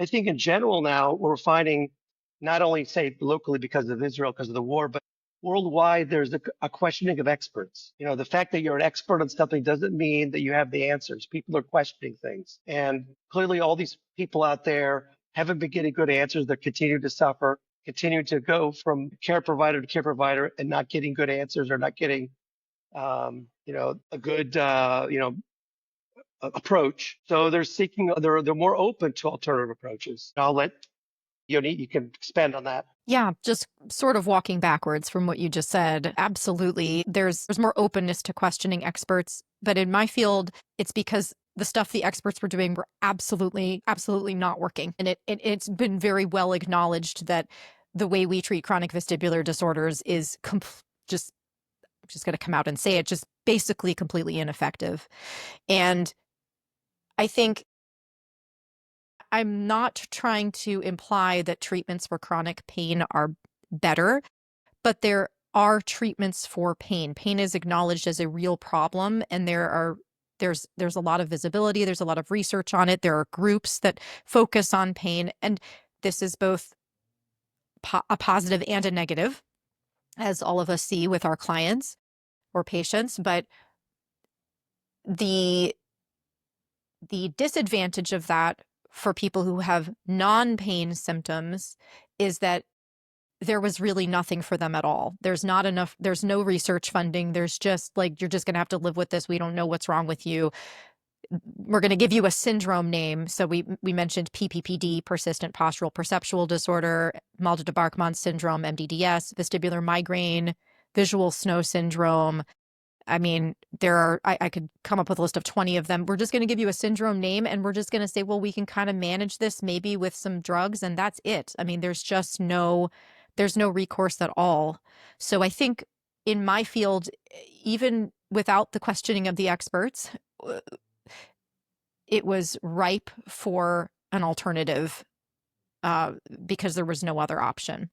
I think in general now we're finding not only say locally because of Israel, because of the war, but worldwide there's a questioning of experts. You know, the fact that you're an expert on something doesn't mean that you have the answers. People are questioning things. And clearly all these people out there haven't been getting good answers. They're continuing to suffer, continue to go from care provider to care provider and not getting good answers or not getting, a good, approach. So they're seeking, they're more open to alternative approaches. I'll let Yoni, you can expand on that. Yeah, just sort of walking backwards from what you just said. Absolutely. There's more openness to questioning experts, but in my field, it's because the stuff the experts were doing were absolutely not working. And it's been very well acknowledged that the way we treat chronic vestibular disorders is just I'm just going to come out and say it, just basically completely ineffective. And I think I'm not trying to imply that treatments for chronic pain are better, but there are treatments for pain. Pain is acknowledged as a real problem, and there's a lot of visibility, there's a lot of research on it. There are groups that focus on pain, and this is both a positive and a negative, as all of us see with our clients or patients. But the disadvantage of that for people who have non-pain symptoms is that there was really nothing for them at all. There's not enough, there's no research funding. There's just like, you're just going to have to live with this. We don't know what's wrong with you. We're going to give you a syndrome name. So we mentioned PPPD, persistent postural perceptual disorder, Malte-de-Barkman syndrome, MDDS, vestibular migraine, visual snow syndrome. I mean, I could come up with a list of 20 of them. We're just going to give you a syndrome name and we're just going to say, well, we can kind of manage this maybe with some drugs and that's it. I mean, there's no recourse at all. So I think in my field, even without the questioning of the experts, it was ripe for an alternative because there was no other option.